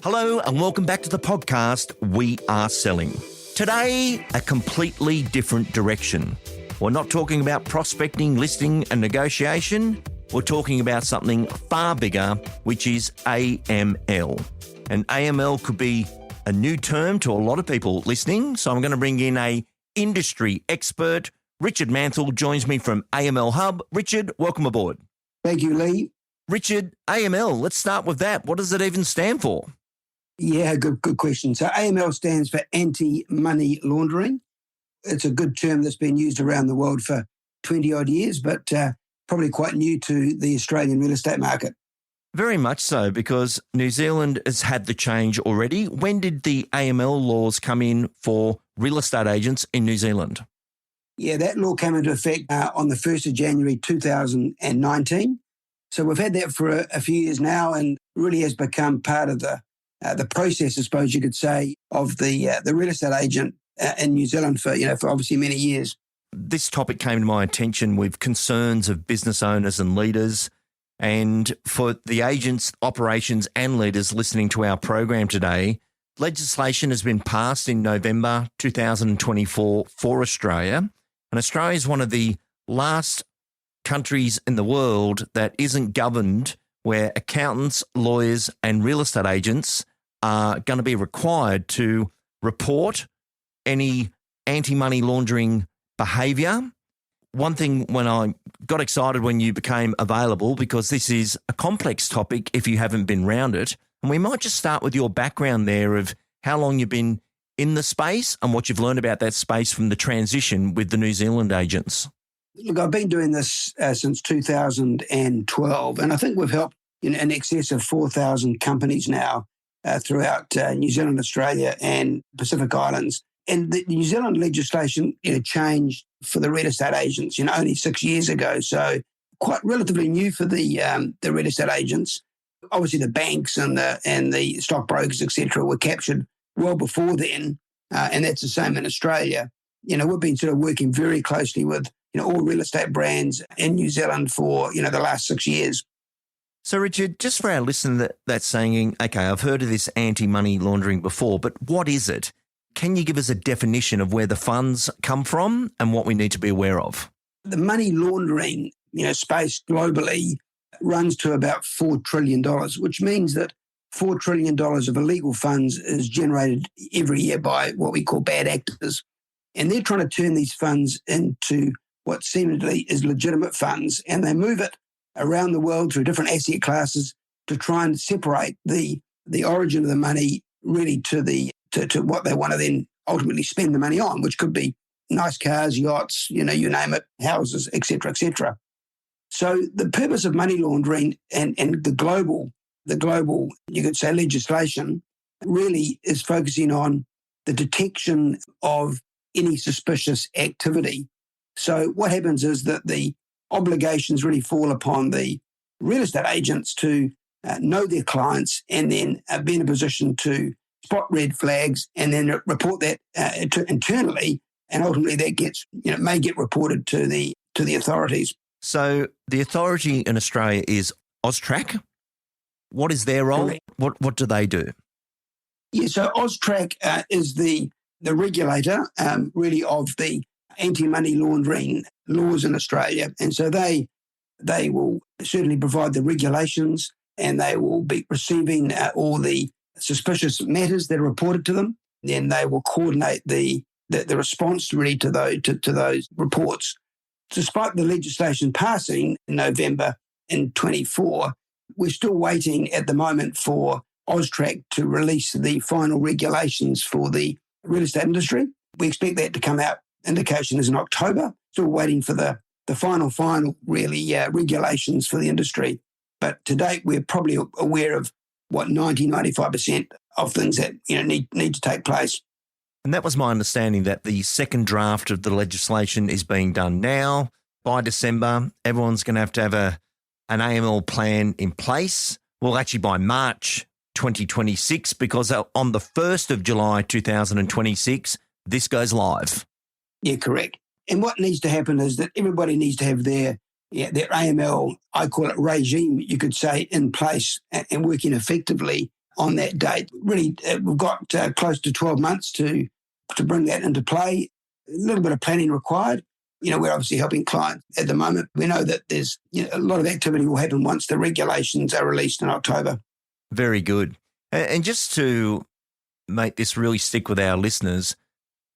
Hello and welcome back to the podcast, We Are Selling. Today, a completely different direction. We're not talking about prospecting, listing and negotiation. We're talking about something far bigger, which is AML. And AML could be a new term to a lot of people listening. So I'm going to bring in a industry expert. Richard Manthel joins me from AMLHUB. Richard, welcome aboard. Thank you, Lee. Richard, AML, let's start with that. What does it even stand for? Yeah, good question. So AML stands for anti-money laundering. It's a good term that's been used around the world for 20-odd years, but probably quite new to the Australian real estate market. Very much so, because New Zealand has had the change already. When did the AML laws come in for real estate agents in New Zealand? Yeah, that law came into effect on the 1st of January 2019. So we've had that for a few years now and really has become part of the process, I suppose you could say, of the real estate agent in New Zealand for obviously many years. This topic came to my attention with concerns of business owners and leaders. And for the agents, operations and leaders listening to our program today, legislation has been passed in November 2024 for Australia. And Australia is one of the last countries in the world that isn't governed where accountants, lawyers and real estate agents are going to be required to report any anti-money laundering behaviour. One thing when I got excited when you became available, because this is a complex topic if you haven't been round it, and we might just start with your background there of how long you've been in the space and what you've learned about that space from the transition with the New Zealand agents. Look, I've been doing this since 2012, and I think we've helped in excess of 4,000 companies now throughout New Zealand, Australia and Pacific Islands. And the New Zealand legislation changed for the real estate agents only 6 years ago, so quite relatively new for the real estate agents. Obviously, the banks and the stockbrokers, etc., were captured well before then, and that's the same in Australia. We've been sort of working very closely with all real estate brands in New Zealand for the last 6 years. So, Richard, just for our listener that's saying, okay, I've heard of this anti-money laundering before, but what is it? Can you give us a definition of where the funds come from and what we need to be aware of? The money laundering space globally runs to about $4 trillion, which means that $4 trillion of illegal funds is generated every year by what we call bad actors. And they're trying to turn these funds into what seemingly is legitimate funds, and they move it around the world through different asset classes to try and separate the origin of the money really to what they want to then ultimately spend the money on, which could be nice cars, yachts, you name it, houses, etc., etc. So the purpose of money laundering and the global, you could say, legislation really is focusing on the detection of any suspicious activity. So what happens is that the obligations really fall upon the real estate agents to know their clients and then be in a position to spot red flags and then report that internally, and ultimately that gets may get reported to the authorities. So the authority in Australia is AUSTRAC. What is their role? Correct. What do they do? Yeah, so AUSTRAC is the regulator really of the anti-money laundering laws in Australia. And so they will certainly provide the regulations, and they will be receiving all the suspicious matters that are reported to them. Then they will coordinate the response really to those reports. Despite the legislation passing in November in 24, we're still waiting at the moment for AUSTRAC to release the final regulations for the real estate industry. We expect that to come out. Indication is in October. Still waiting for the final really regulations for the industry. But to date, we're probably aware of 95% of things that need to take place. And that was my understanding, that the second draft of the legislation is being done now. By December, everyone's going to have an AML plan in place. Well, actually by March 2026, because on the 1st of July 2026, this goes live. Yeah, correct. And what needs to happen is that everybody needs to have their AML, I call it regime, you could say, in place and working effectively on that date. Really, we've got close to 12 months to bring that into play. A little bit of planning required. We're obviously helping clients at the moment. We know that there's a lot of activity will happen once the regulations are released in October. Very good. And just to make this really stick with our listeners,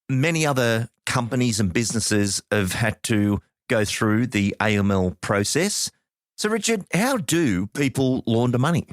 many other companies and businesses have had to go through the AML process. So, Richard, how do people launder money?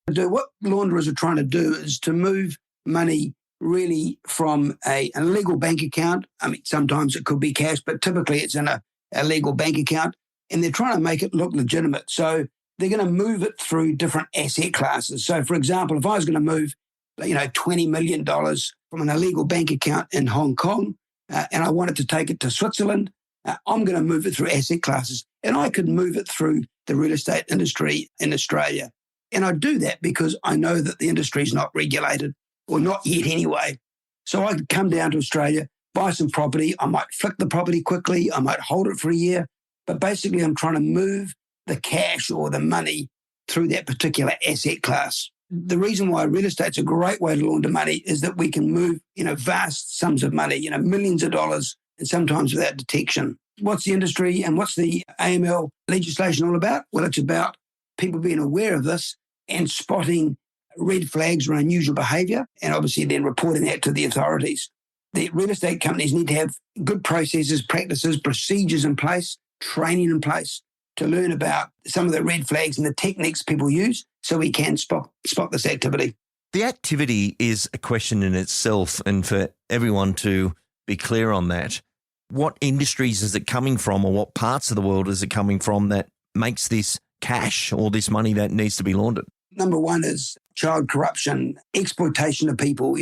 What launderers are trying to do is to move money really from an illegal bank account. I mean, sometimes it could be cash, but typically it's in a legal bank account, and they're trying to make it look legitimate. So they're going to move it through different asset classes. So, for example, if I was going to move, $20 million from an illegal bank account in Hong Kong, and I wanted to take it to Switzerland, I'm going to move it through asset classes, and I could move it through the real estate industry in Australia. And I do that because I know that the industry is not regulated, or not yet anyway. So I could come down to Australia, buy some property. I might flick the property quickly. I might hold it for a year. But basically, I'm trying to move the cash or the money through that particular asset class. The reason why real estate's a great way to launder money is that we can move, vast sums of money, millions of dollars, and sometimes without detection. What's the industry and what's the AML legislation all about? Well, it's about people being aware of this and spotting red flags or unusual behaviour, and obviously then reporting that to the authorities. The real estate companies need to have good processes, practices, procedures in place, training in place to learn about some of the red flags and the techniques people use so we can spot this activity. The activity is a question in itself, and for everyone to be clear on that, what industries is it coming from, or what parts of the world is it coming from that makes this cash or this money that needs to be laundered? Number one is child corruption, exploitation of people,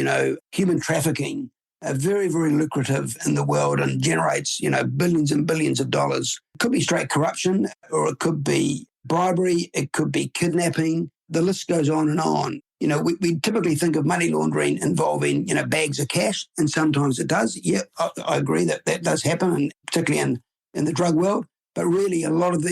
human trafficking, very, very lucrative in the world and generates, billions and billions of dollars. It could be straight corruption, or it could be bribery, it could be kidnapping. The list goes on and on. We typically think of money laundering involving, bags of cash, and sometimes it does. Yeah, I agree that does happen, and particularly in the drug world. But really, most of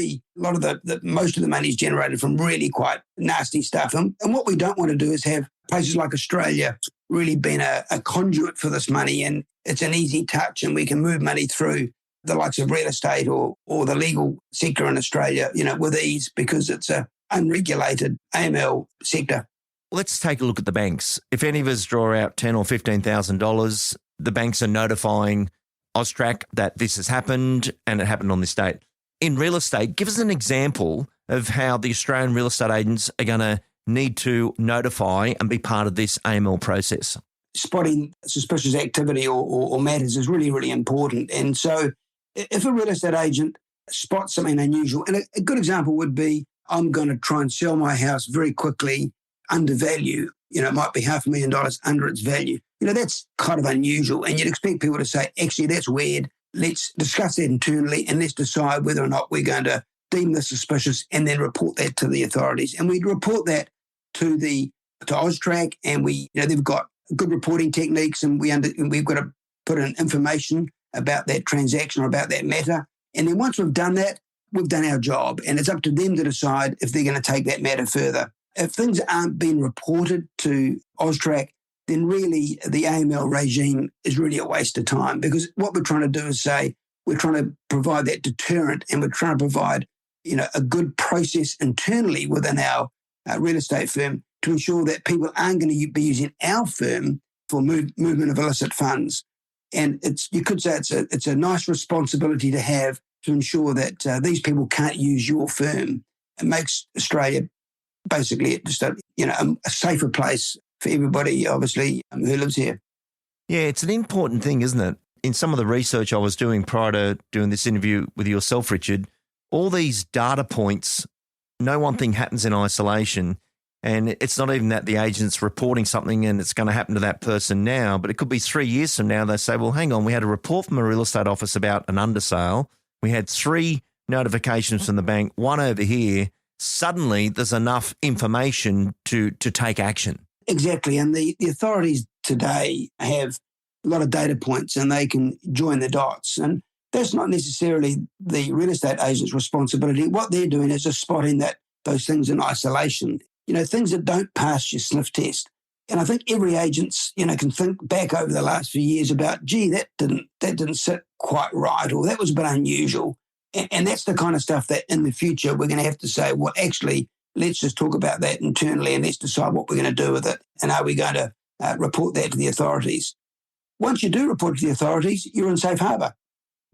the money is generated from really quite nasty stuff. And what we don't want to do is have places like Australia really being a conduit for this money, and it's an easy touch, and we can move money through the likes of real estate or the legal sector in Australia, with ease, because it's a unregulated AML sector. Let's take a look at the banks. If any of us draw out $10,000 or $15,000, the banks are notifying Austrac that this has happened and it happened on this date. In real estate, give us an example of how the Australian real estate agents are going to need to notify and be part of this AML process. Spotting suspicious activity or matters is really, really important. And so if a real estate agent spots something unusual, and a good example would be, I'm going to try and sell my house very quickly under value. It might be $500,000 under its value. That's kind of unusual. And you'd expect people to say, actually, that's weird. Let's discuss that internally and let's decide whether or not we're going to deem this suspicious and then report that to the authorities. And we'd report that to Austrac, and they've got good reporting techniques, and we've got to put in information about that transaction or about that matter. And then once we've done that, we've done our job, and it's up to them to decide if they're going to take that matter further. If things aren't being reported to Austrac, then really the AML regime is really a waste of time, because what we're trying to do is say we're trying to provide that deterrent, and we're trying to provide a good process internally within our real estate firm to ensure that people aren't going to be using our firm for movement of illicit funds. And you could say it's a nice responsibility to have, to ensure that these people can't use your firm. It makes Australia basically just a safer place for everybody, obviously, who lives here. Yeah, it's an important thing, isn't it? In some of the research I was doing prior to doing this interview with yourself, Richard, all these data points, no one thing happens in isolation. And it's not even that the agent's reporting something and it's going to happen to that person now, but it could be 3 years from now. They say, well, hang on, we had a report from a real estate office about an undersale. We had 3 notifications from the bank, 1 over here. Suddenly there's enough information to take action. Exactly. And the authorities today have a lot of data points, and they can join the dots. And that's not necessarily the real estate agent's responsibility. What they're doing is just spotting those things in isolation. things that don't pass your sniff test. And I think every agent's, can think back over the last few years about, gee, that didn't sit quite right, or that was a bit unusual. And that's the kind of stuff that in the future we're going to have to say, well, actually, let's just talk about that internally and let's decide what we're going to do with it. And are we going to report that to the authorities? Once you do report to the authorities, you're in safe harbour.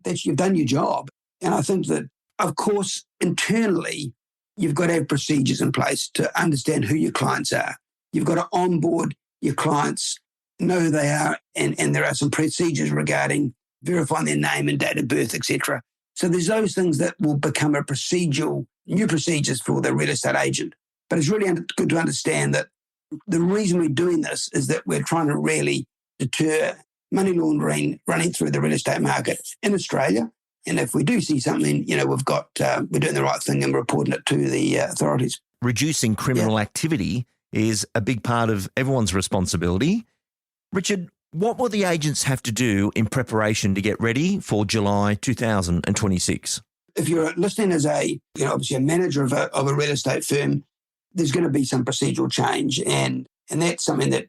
You've done your job. And I think that, of course, internally, you've got to have procedures in place to understand who your clients are. You've got to onboard your clients, know who they are, and there are some procedures regarding verifying their name and date of birth, etc. So there's those things that will become new procedures for the real estate agent. But it's really good to understand that the reason we're doing this is that we're trying to really deter money laundering running through the real estate market in Australia. And if we do see something, we're doing the right thing and we're reporting it to the authorities. Reducing criminal activity is a big part of everyone's responsibility. Richard, what will the agents have to do in preparation to get ready for July 2026? If you're listening as obviously a manager of a real estate firm, there's going to be some procedural change, and that's something that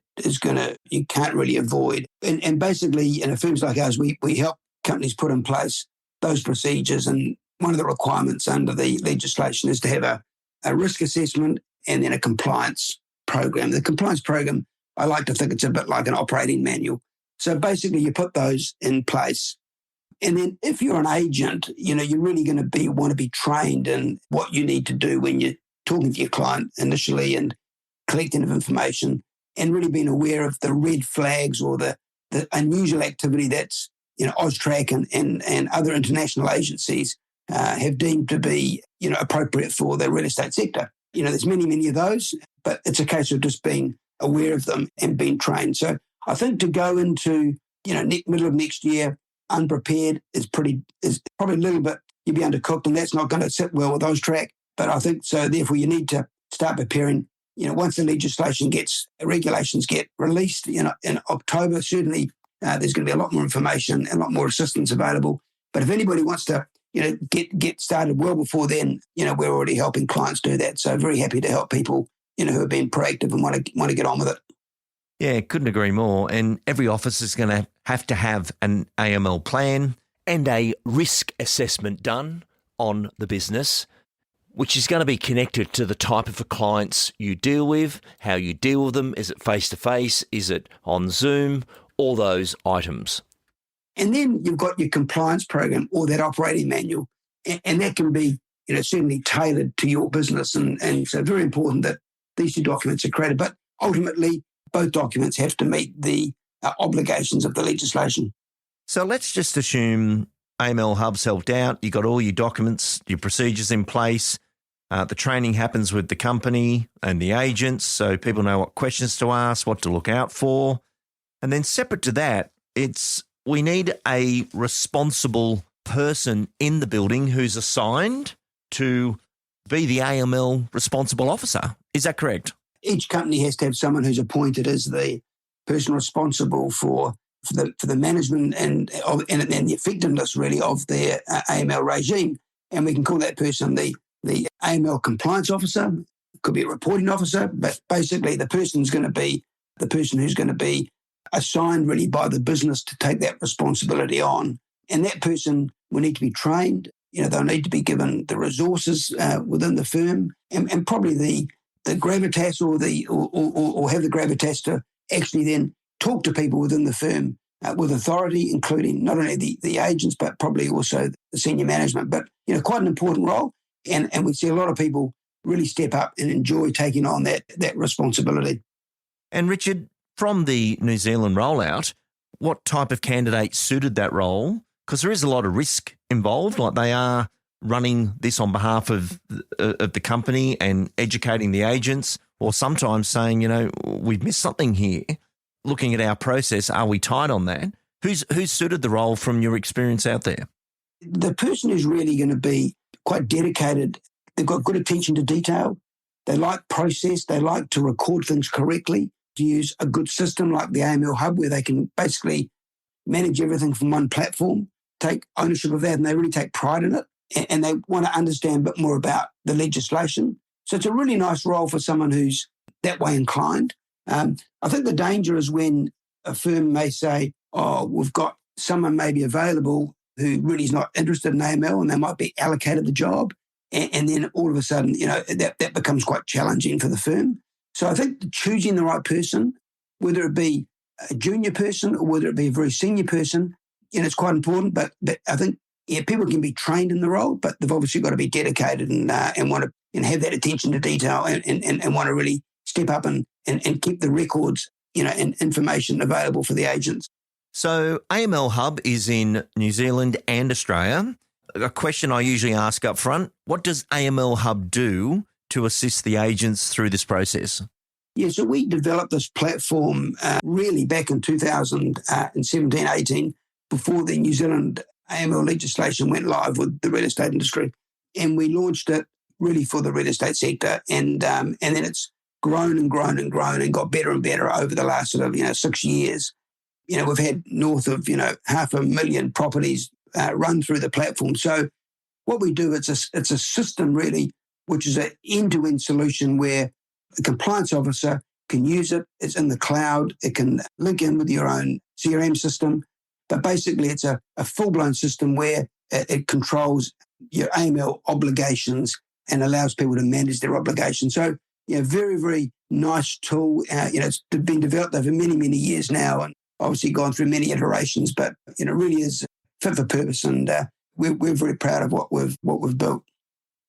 you can't really avoid. And basically, in firms like ours, we help companies put in place those procedures. And one of the requirements under the legislation is to have a risk assessment and then a compliance program. The compliance program, I like to think it's a bit like an operating manual. So basically, you put those in place. And then if you're an agent, you're really going to want to be trained in what you need to do when you're talking to your client initially and collecting of information, and really being aware of the red flags or the unusual activity that's, AUSTRAC and other international agencies have deemed to be, appropriate for the real estate sector. There's many, many of those, but it's a case of just being aware of them and being trained. So I think to go into, middle of next year unprepared is probably a little bit, you'd be undercooked, and that's not going to sit well with AUSTRAC. But I think so, therefore, you need to start preparing. Once the regulations get released, in October, certainly there's going to be a lot more information and a lot more assistance available. But if anybody wants to, get started well before then, we're already helping clients do that. So very happy to help people, who have been proactive and want to get on with it. Yeah, couldn't agree more. And every office is going to have an AML plan and a risk assessment done on the business, which is going to be connected to the type of clients you deal with, how you deal with them. Is it face-to-face? Is it on Zoom? All those items. And then you've got your compliance program or that operating manual, and that can be, certainly tailored to your business. And so very important that these two documents are created. But ultimately, both documents have to meet the obligations of the legislation. So let's just assume AMLHUB's helped out. You got all your documents, your procedures in place. The training happens with the company and the agents, so people know what questions to ask, what to look out for. And then separate to that, we need a responsible person in the building who's assigned to be the AML responsible officer. Is that correct? Each company has to have someone who's appointed as the person responsible for the management and the effectiveness, really, of their AML regime. And we can call that person the AML compliance officer. It could be a reporting officer, but basically the person who's going to be assigned really by the business to take that responsibility on. And that person will need to be trained. They'll need to be given the resources within the firm and probably the gravitas or have the gravitas to actually then talk to people within the firm with authority, including not only the agents, but probably also the senior management. But, quite an important role. And we see a lot of people really step up and enjoy taking on that responsibility. And Richard, from the New Zealand rollout, what type of candidate suited that role? Because there is a lot of risk involved, like they are running this on behalf of the company and educating the agents, or sometimes saying, we've missed something here. Looking at our process, are we tight on that? Who's suited the role from your experience out there? The person who's really going to be quite dedicated, they've got good attention to detail, they like process, they like to record things correctly, to use a good system like the AMLHUB where they can basically manage everything from one platform, take ownership of that, and they really take pride in it. And they want to understand a bit more about the legislation. So it's a really nice role for someone who's that way inclined. I think the danger is when a firm may say, oh, we've got someone maybe available who really is not interested in AML, and they might be allocated the job. And then all of a sudden, that becomes quite challenging for the firm. So I think choosing the right person, whether it be a junior person or whether it be a very senior person, it's quite important. But I think people can be trained in the role, but they've obviously got to be dedicated and want to have that attention to detail and want to really step up and keep the records, and information available for the agents. So AML Hub is in New Zealand and Australia. A question I usually ask up front, what does AML Hub do to assist the agents through this process? Yeah, so we developed this platform really back in 2017, 18, before the New Zealand AML legislation went live with the real estate industry. And we launched it really for the real estate sector. And then it's grown and grown and grown and got better and better over the last sort of, 6 years. We've had north of, 500,000 properties run through the platform. So what we do, it's a system really, which is an end-to-end solution where a compliance officer can use it. It's in the cloud. It can link in with your own CRM system. But basically, it's a full-blown system where it controls your AML obligations and allows people to manage their obligations. So, very, very nice tool. It's been developed over many, many years now and obviously gone through many iterations, but, really is fit for purpose. And we're very proud of what we've built.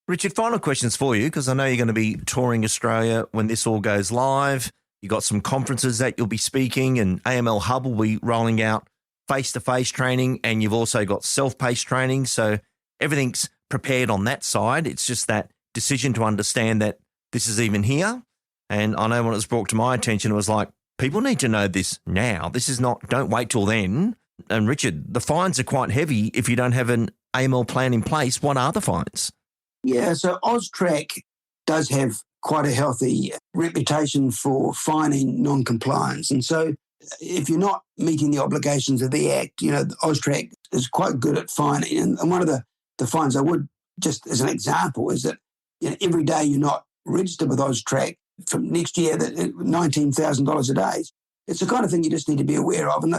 Richard, final questions for you, because I know you're going to be touring Australia when this all goes live. You've got some conferences that you'll be speaking, and AML Hub will be rolling out face-to-face training, and you've also got self-paced training. So everything's prepared on that side. It's just that decision to understand that this is even here. And I know when it was brought to my attention, it was like, people need to know this now. This is not, don't wait till then. And Richard, the fines are quite heavy if you don't have an AML plan in place. What are the fines? Yeah, so AUSTRAC does have quite a healthy reputation for fining non-compliance. And so if you're not meeting the obligations of the Act, AUSTRAC is quite good at fining. And one of the fines I would, just as an example, is that every day you're not registered with AUSTRAC from next year, that $19,000 a day. It's the kind of thing you just need to be aware of. And,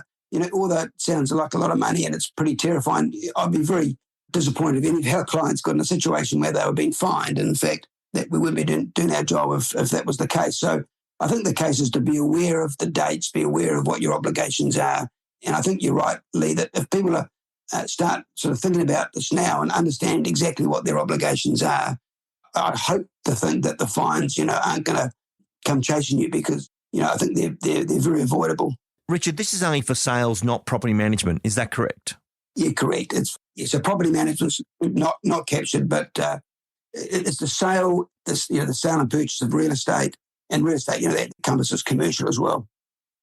although it sounds like a lot of money and it's pretty terrifying, I'd be very disappointed if any of our clients got in a situation where they were being fined. And in fact, that we wouldn't be doing our job if that was the case. So I think the case is to be aware of the dates, be aware of what your obligations are. And I think you're right, Lee, that if people start sort of thinking about this now and understand exactly what their obligations are, I'd hope to think that the fines, aren't going to come chasing you because, I think they're very avoidable. Richard, this is only for sales, not property management. Is that correct? Yeah, correct. It's a property management's not captured, but it's the sale, the sale and purchase of real estate, and real estate, that encompasses commercial as well.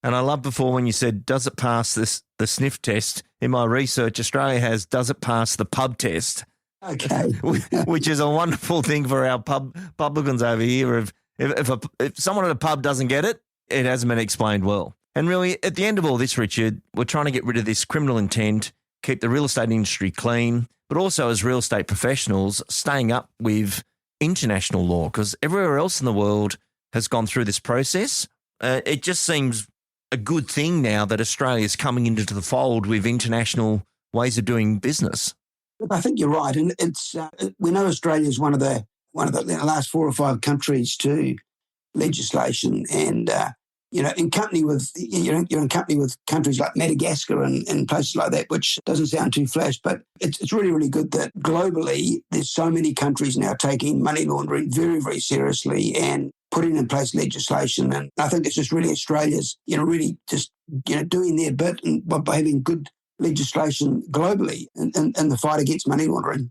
And I love before when you said, does it pass the sniff test? In my research, Australia has, does it pass the pub test? Okay. Which is a wonderful thing for our publicans over here. If someone at a pub doesn't get it, it hasn't been explained well. And really, at the end of all this, Richard, we're trying to get rid of this criminal intent, keep the real estate industry clean, but also as real estate professionals, staying up with international law, because everywhere else in the world has gone through this process. It just seems a good thing now that Australia is coming into the fold with international ways of doing business. Look, I think you're right, and it's we know Australia is one of the last 4 or 5 countries to legislation, and in company with you're in company with countries like Madagascar and places like that, which doesn't sound too flash, but it's really, really good that globally there's so many countries now taking money laundering very, very seriously and putting in place legislation. And I think it's just really Australia's, really just, doing their bit and by having good legislation globally in the fight against money laundering.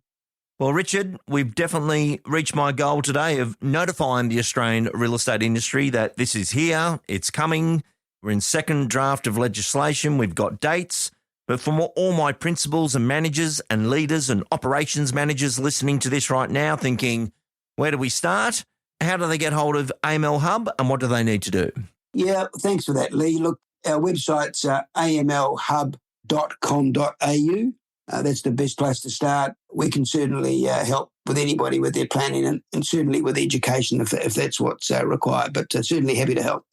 Well, Richard, we've definitely reached my goal today of notifying the Australian real estate industry that this is here, it's coming. We're in second draft of legislation. We've got dates. But from all my principals and managers and leaders and operations managers listening to this right now thinking, where do we start? How do they get hold of AML Hub and what do they need to do? Yeah, thanks for that, Lee. Look, our website's amlhub.com.au. That's the best place to start. We can certainly help with anybody with their planning and certainly with education if that's what's required. But certainly happy to help.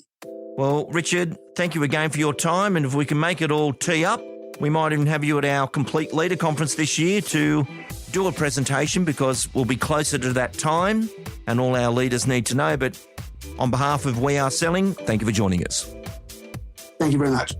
Well, Richard, thank you again for your time. And if we can make it all tee up, we might even have you at our Complete Leader Conference this year to do a presentation, because we'll be closer to that time and all our leaders need to know. But on behalf of We Are Selling, thank you for joining us. Thank you very much.